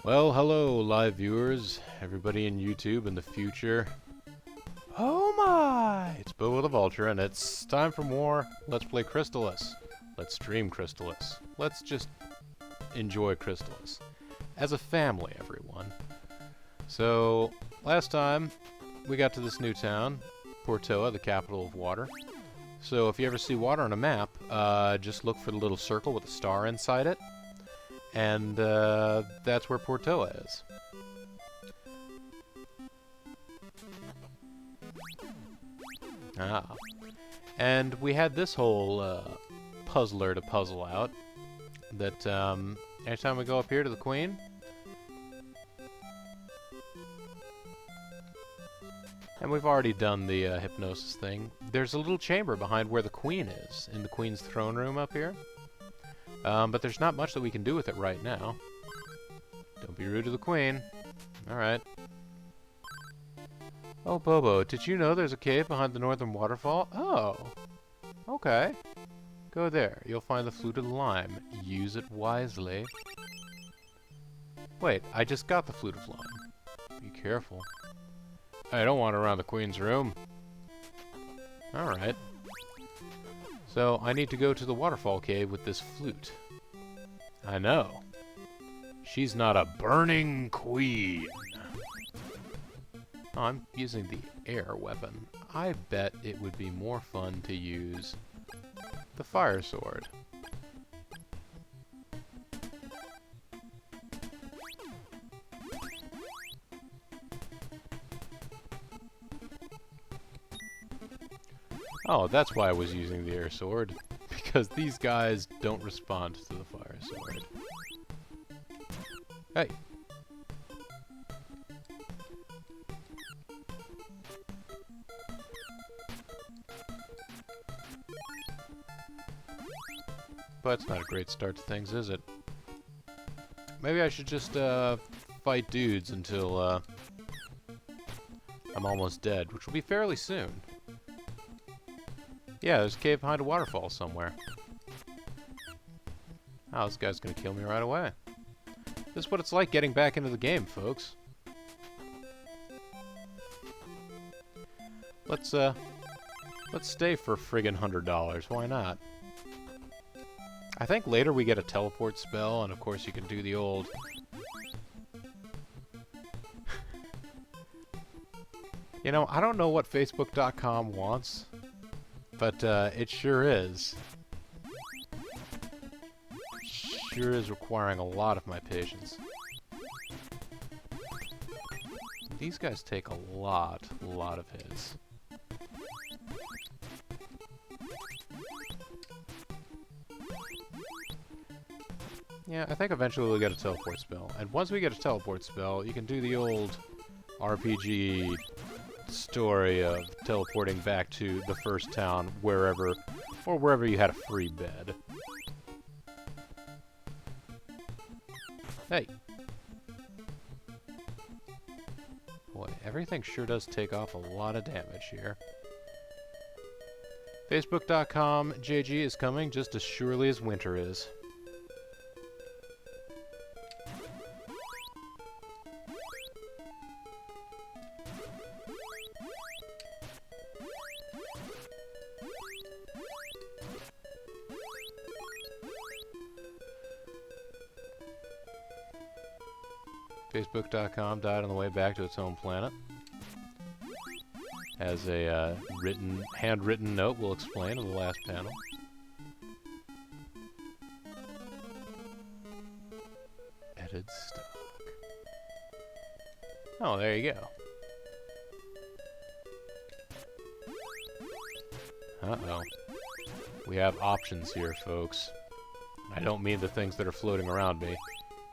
Well, hello, live viewers, everybody in YouTube in the future. Oh my! It's Bill with a Vulture, and it's time for more Let's Play Crystalis. Let's stream Crystalis. Let's just enjoy Crystalis. As a family, everyone. So, last time, we got to this new town, Portoa, the capital of water. So, if you ever see water on a map, just look for the little circle with a star inside it. And that's where Portoa is. Ah. And we had this whole puzzler to puzzle out. That anytime we go up here to the Queen, and we've already done the hypnosis thing, there's a little chamber behind where the Queen is, in the Queen's throne room up here. But there's not much that we can do with it right now. Don't be rude to the Queen. Alright. Oh, Bobo, did you know there's a cave behind the northern waterfall? Oh. Okay. Go there. You'll find the fluted lime. Use it wisely. Wait, I just got the fluted lime. Be careful. I don't want it around the Queen's room. Alright. So, I need to go to the waterfall cave with this flute. I know. She's not a burning queen. Oh, I'm using the air weapon. I bet it would be more fun to use the fire sword. Oh, that's why I was using the air sword. Because these guys don't respond to the fire sword. Hey! But it's not a great start to things, is it? Maybe I should just fight dudes until I'm almost dead, which will be fairly soon. Yeah, there's a cave behind a waterfall somewhere. Oh, this guy's gonna kill me right away. This is what it's like getting back into the game, folks. Let's stay for friggin' $100. Why not? I think later we get a teleport spell, and of course you can do the old... You know, I don't know what Facebook.com wants. But it sure is. Sure is requiring a lot of my patience. These guys take a lot of hits. Yeah, I think eventually we'll get a teleport spell. And once we get a teleport spell, you can do the old RPG story of teleporting back to the first town, wherever you had a free bed. Hey! Boy, everything sure does take off a lot of damage here. Facebook.com JG is coming just as surely as winter is. Facebook.com died on the way back to its home planet. As a handwritten note will explain in the last panel. Edited stock. Oh, there you go. Uh-oh. We have options here, folks. I don't mean the things that are floating around me.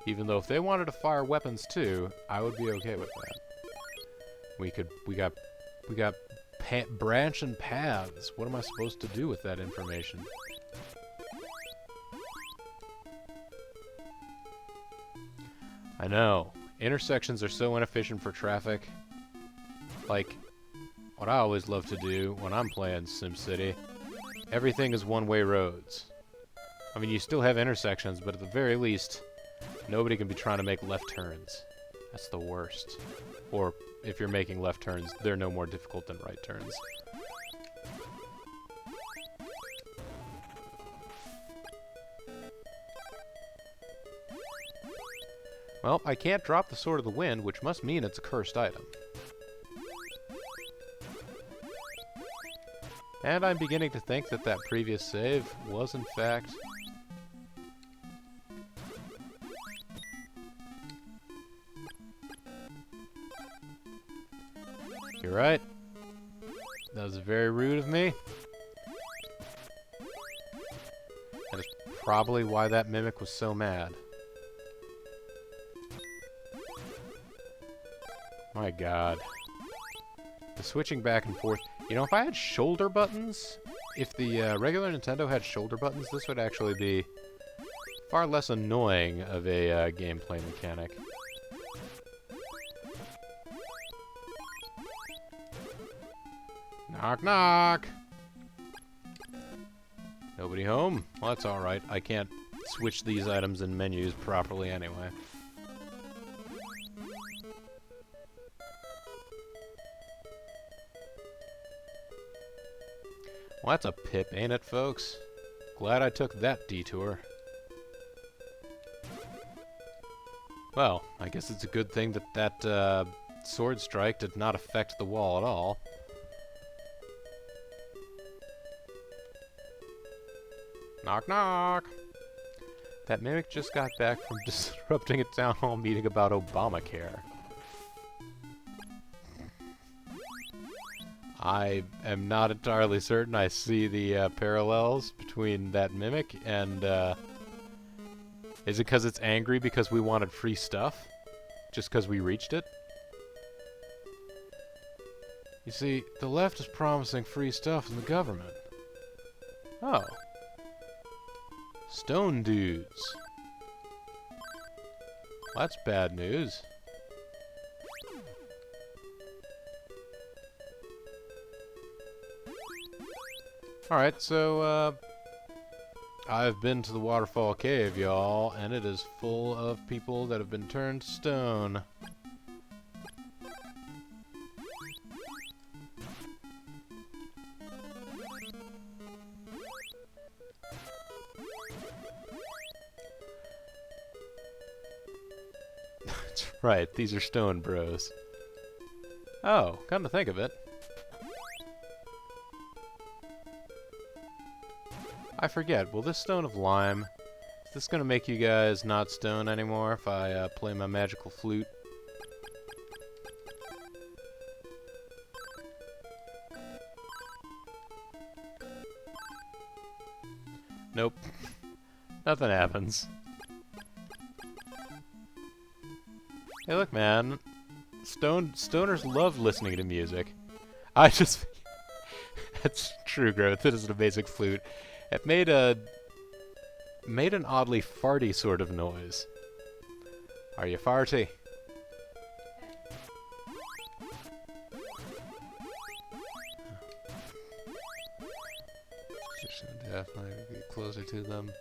Even though if they wanted to fire weapons too, I would be okay with that. We got branch and paths. What am I supposed to do with that information? I know. Intersections are so inefficient for traffic. Like, what I always love to do when I'm playing SimCity, everything is one-way roads. I mean, you still have intersections, but at the very least, Nobody can be trying to make left turns. That's the worst. Or, if you're making left turns, they're no more difficult than right turns. Well, I can't drop the Sword of the Wind, which must mean it's a cursed item. And I'm beginning to think that that previous save was, in fact... You're right. That was very rude of me. That is probably why that Mimic was so mad. My god. The switching back and forth. You know, if I had shoulder buttons, if the regular Nintendo had shoulder buttons, this would actually be far less annoying of a gameplay mechanic. Knock, knock! Nobody home? Well, that's alright. I can't switch these items in menus properly anyway. Well, that's a pip, ain't it, folks? Glad I took that detour. Well, I guess it's a good thing that that sword strike did not affect the wall at all. Knock, knock! That Mimic just got back from disrupting a town hall meeting about Obamacare. I am not entirely certain I see the parallels between that Mimic and, is it because it's angry because we wanted free stuff? Just because we reached it? You see, the left is promising free stuff from the government. Oh. Stone dudes. Well, that's bad news. Alright, so, I've been to the Waterfall Cave, y'all, and it is full of people that have been turned to stone. That's right, these are stone bros. Oh, come to think of it. I forget, will this Stone of Lime, is this gonna make you guys not stone anymore if I play my magical flute? Nope. Nothing happens. Hey look man, stoners love listening to music. I just... That's true, Growth, it is an amazing flute. It made an oddly farty sort of noise. Are you farty? Definitely be closer to them.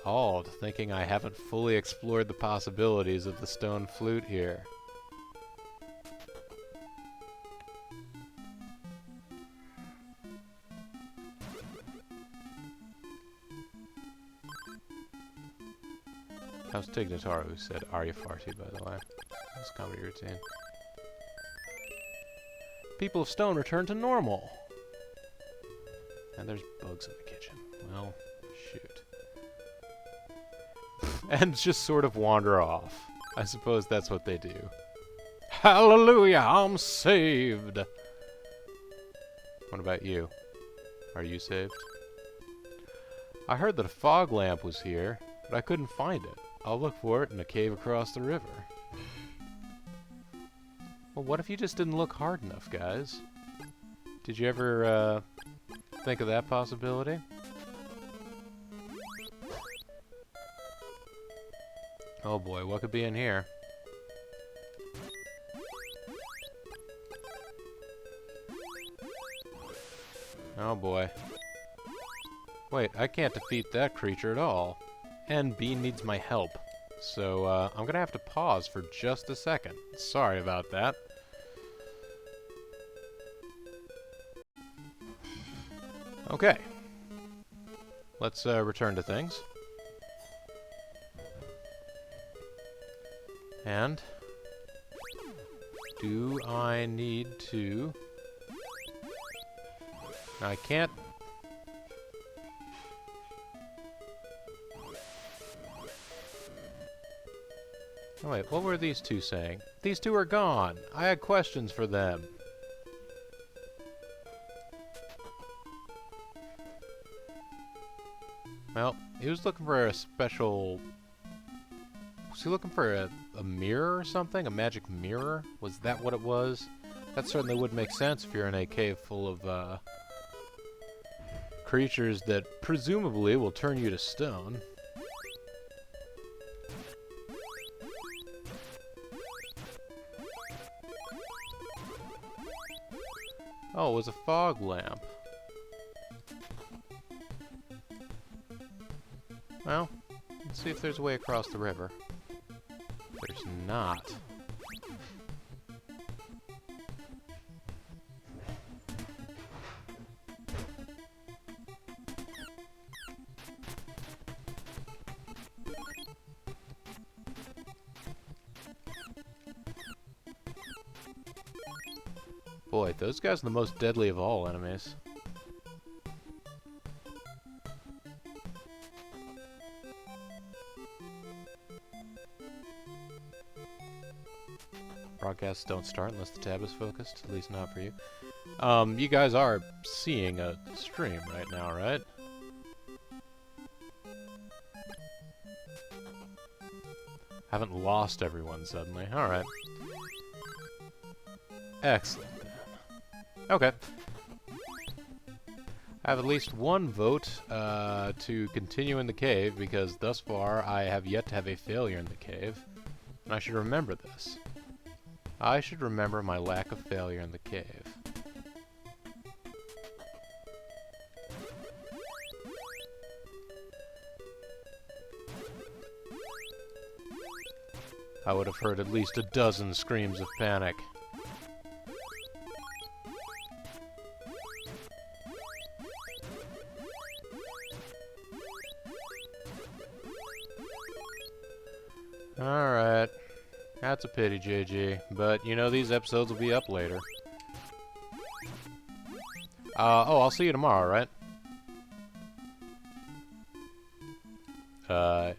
Oh, thinking I haven't fully explored the possibilities of the stone flute here. That was Tignataro who said, "Are you farty?" by the way. That's comedy routine. People of stone return to normal. And there's bugs in the kitchen. Well, shoot. And just sort of wander off. I suppose that's what they do. Hallelujah, I'm saved! What about you? Are you saved? I heard that a fog lamp was here, but I couldn't find it. I'll look for it in a cave across the river. Well, what if you just didn't look hard enough, guys? Did you ever, think of that possibility? Oh boy, what could be in here? Oh boy. Wait, I can't defeat that creature at all. and Bean needs my help. So, I'm gonna have to pause for just a second. Sorry about that. Okay. Let's, return to things. And... do I need to... I can't... Oh wait, what were these two saying? These two are gone! I had questions for them. Well, he was looking for a special... Was he looking for a mirror or something? A magic mirror? Was that what it was? That certainly would make sense if you're in a cave full of, creatures that presumably will turn you to stone. Oh, it was a fog lamp. Well, let's see if there's a way across the river. There's not. Boy, those guys are the most deadly of all enemies. Broadcasts don't start unless the tab is focused, at least not for you. You guys are seeing a stream right now, right? Haven't lost everyone suddenly. Alright. Excellent. Okay. I have at least one vote to continue in the cave, because thus far I have yet to have a failure in the cave. And I should remember this. I should remember my lack of failure in the cave. I would have heard at least a dozen screams of panic. Alright. That's a pity, JG. But, you know, these episodes will be up later. Oh, I'll see you tomorrow, right?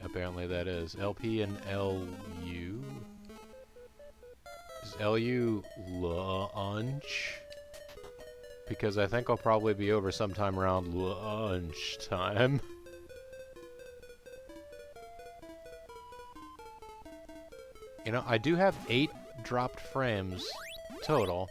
Apparently that is. LP and LU? Is LU lunch? Because I think I'll probably be over sometime around lunchtime. You know, I do have 8 dropped frames total.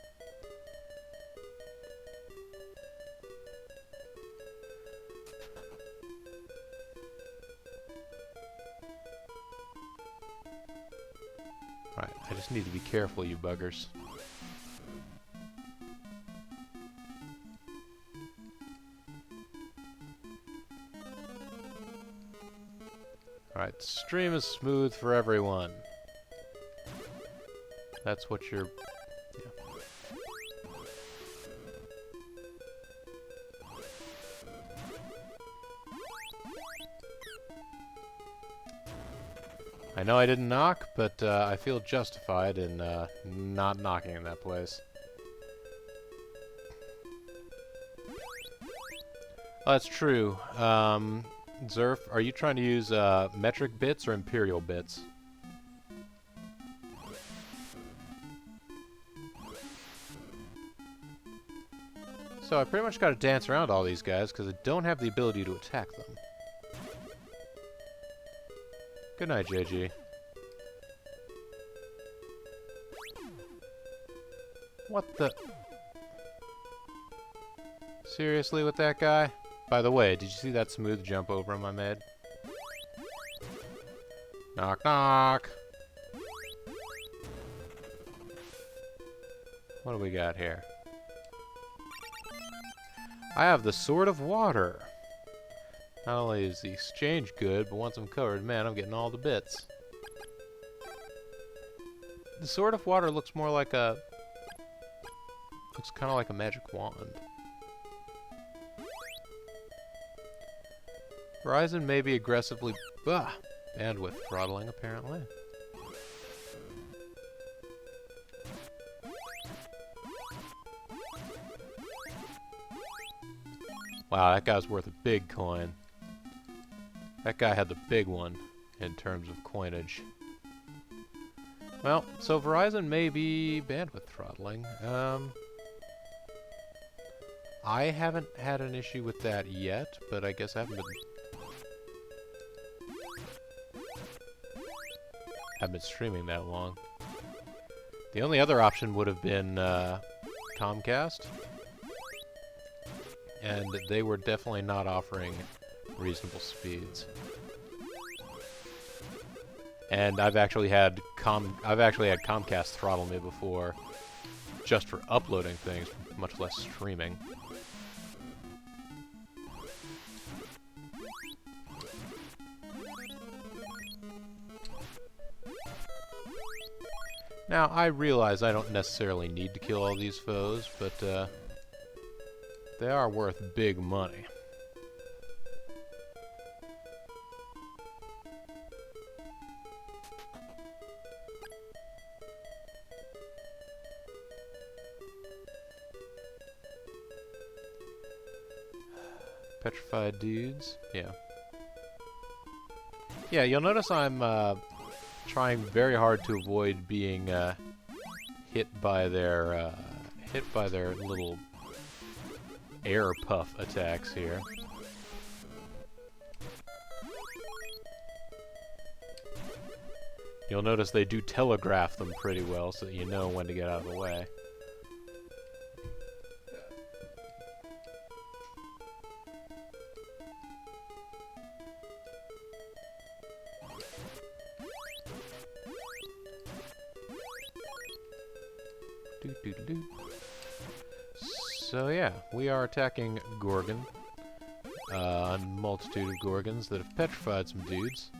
Alright, I just need to be careful, you buggers. Alright, stream is smooth for everyone. That's what you're... Yeah. I know I didn't knock, but I feel justified in not knocking in that place. Oh, that's true. Zerf, are you trying to use metric bits or imperial bits? So I pretty much got to dance around all these guys because I don't have the ability to attack them. Good night, JG. What the... Seriously with that guy? By the way, did you see that smooth jump over him I made? Knock, knock! What do we got here? I have the Sword of Water. Not only is the exchange good, but once I'm covered, man, I'm getting all the bits. The Sword of Water looks more like a... looks kind of like a magic wand. Horizon may be aggressively... bandwidth throttling, apparently. Wow, that guy's worth a big coin. That guy had the big one in terms of coinage. Well, so Verizon may be bandwidth throttling. I haven't had an issue with that yet, but I guess I haven't been streaming that long. The only other option would have been Comcast, and they were definitely not offering reasonable speeds. And I've actually had Comcast throttle me before, just for uploading things, much less streaming. Now, I realize I don't necessarily need to kill all these foes, but they are worth big money. Petrified dudes, yeah. Yeah, you'll notice I'm trying very hard to avoid being hit by their little air puff attacks here. You'll notice they do telegraph them pretty well, so that you know when to get out of the way. So yeah, we are attacking Gorgon. A multitude of Gorgons that have petrified some dudes.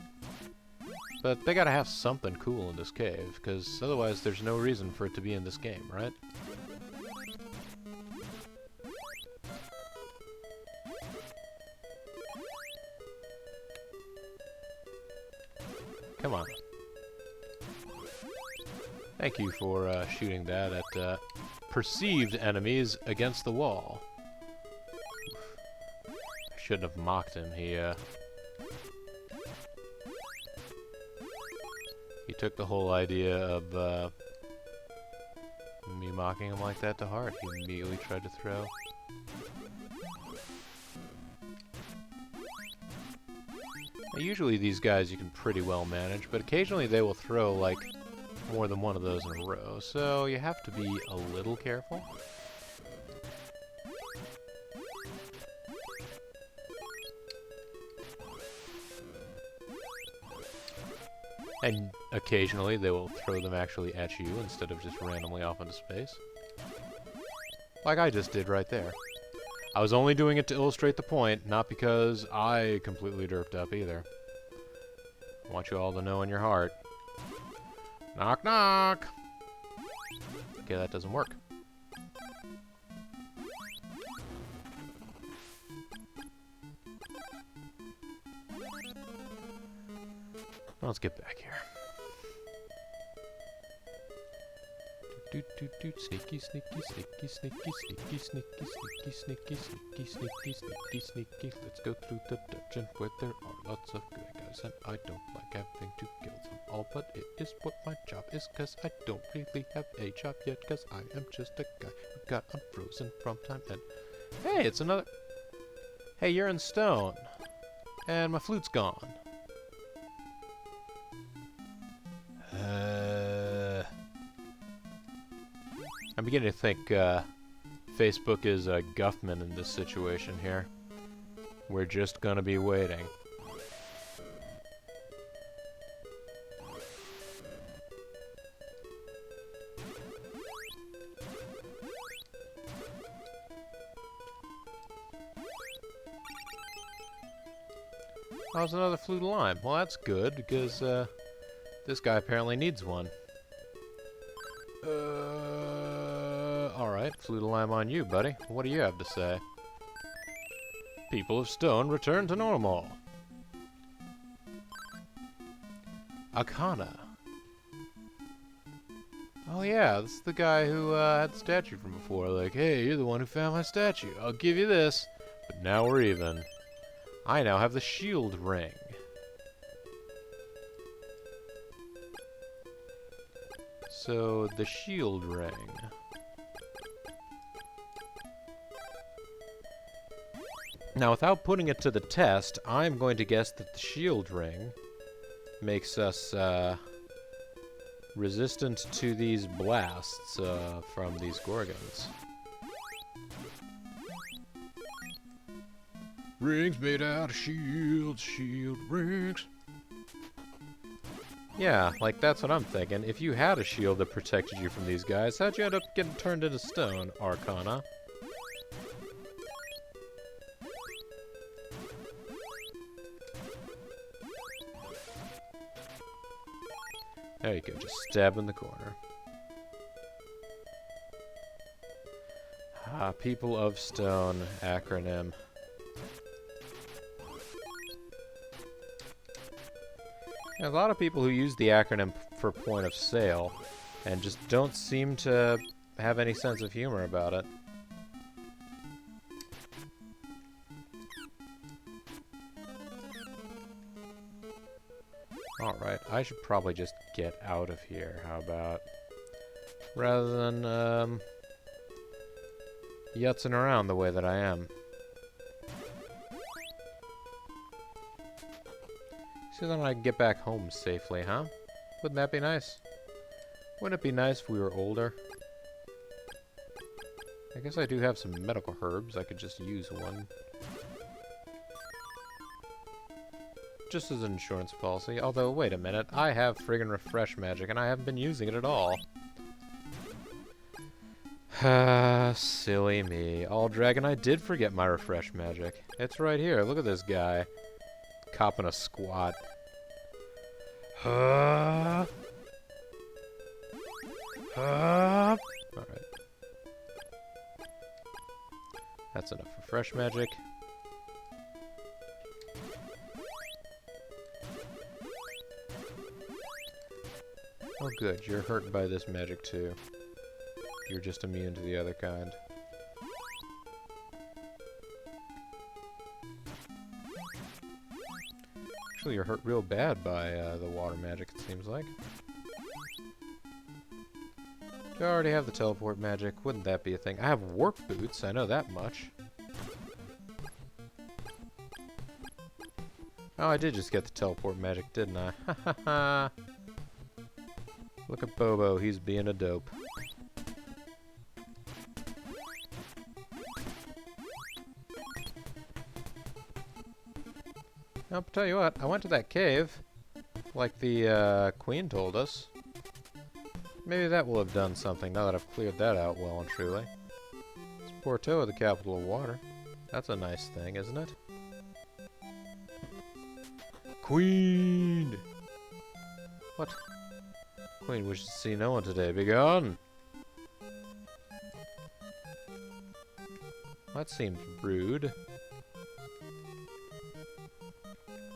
But they gotta have something cool in this cave, because otherwise there's no reason for it to be in this game, right? Come on. Thank you for shooting that at perceived enemies against the wall. I shouldn't have mocked him. He took the whole idea of me mocking him like that to heart. He immediately tried to throw. Now, usually these guys you can pretty well manage, but occasionally they will throw like more than one of those in a row, so you have to be a little careful. And occasionally they will throw them actually at you instead of just randomly off into space. Like I just did right there. I was only doing it to illustrate the point, not because I completely derped up either. I want you all to know in your heart. Knock, knock! Okay, that doesn't work. Let's get back here. Doot, doot, doot, sneaky, sneaky, sneaky, sneaky, sneaky, sneaky, sneaky, sneaky, sneaky, sneaky, sneaky, sneaky. Let's go through the dungeon where there are lots of good guys, and I don't like having to kill them all, but it is what my job is, cause I don't really have a job yet, cause I am just a guy who got unfrozen from time and... Hey, it's another... Hey, you're in stone. And my flute's gone. I'm beginning to think Facebook is Guffman in this situation here. We're just gonna be waiting. Oh, it's another flute of lime. Well, that's good, because, this guy apparently needs one. Alright, flute of lime on you, buddy. What do you have to say? People of stone return to normal. Akana. Oh yeah, this is the guy who had the statue from before. Like, hey, you're the one who found my statue. I'll give you this. But now we're even. I now have the shield ring. So, the shield ring. Now, without putting it to the test, I'm going to guess that the shield ring makes us, resistant to these blasts, from these Gorgons. Rings made out of shields, shield rings. Yeah, like, that's what I'm thinking. If you had a shield that protected you from these guys, how'd you end up getting turned into stone, Arcana? There you go, just stab in the corner. Ah, People of Stone acronym. A lot of people who use the acronym for point of sale and just don't seem to have any sense of humor about it. Alright, I should probably just get out of here, how about? Rather than, yutzing around the way that I am. So then I can get back home safely, huh? Wouldn't that be nice? Wouldn't it be nice if we were older? I guess I do have some medical herbs. I could just use one. Just as an insurance policy. Although, wait a minute. I have friggin' refresh magic, and I haven't been using it at all. Ah, silly me. All Dragon, I did forget my refresh magic. It's right here. Look at this guy. Copping a squat. Alright. That's enough refresh magic. Oh good, you're hurt by this magic too. You're just immune to the other kind. Actually, you're hurt real bad by the water magic, it seems like. Do I already have the teleport magic? Wouldn't that be a thing? I have warp boots, I know that much. Oh, I did just get the teleport magic, didn't I? Ha ha ha! Look at Bobo, he's being a dope. I'll tell you what, I went to that cave, like the queen told us. Maybe that will have done something now that I've cleared that out well and truly. It's Porto, the capital of water. That's a nice thing, isn't it? Queen! What? Queen wishes to see no one today. Be gone! That seems rude.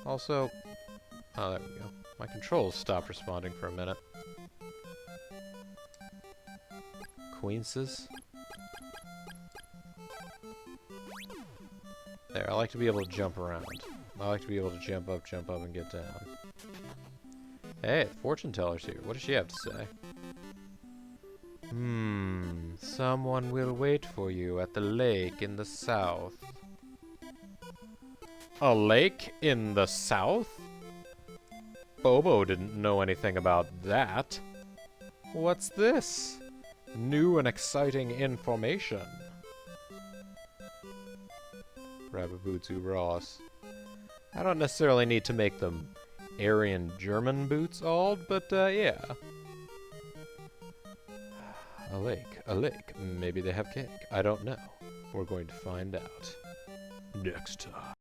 Also, oh, there we go. My controls stopped responding for a minute. Queenses. There, I like to be able to jump around. I like to be able to jump up, and get down. Hey, the fortune teller's here. What does she have to say? Someone will wait for you at the lake in the south. A lake in the south? Bobo didn't know anything about that. What's this? New and exciting information. Rababutsu Ross. I don't necessarily need to make them Aryan German boots all, but yeah. A lake. Maybe they have cake. I don't know. We're going to find out next time.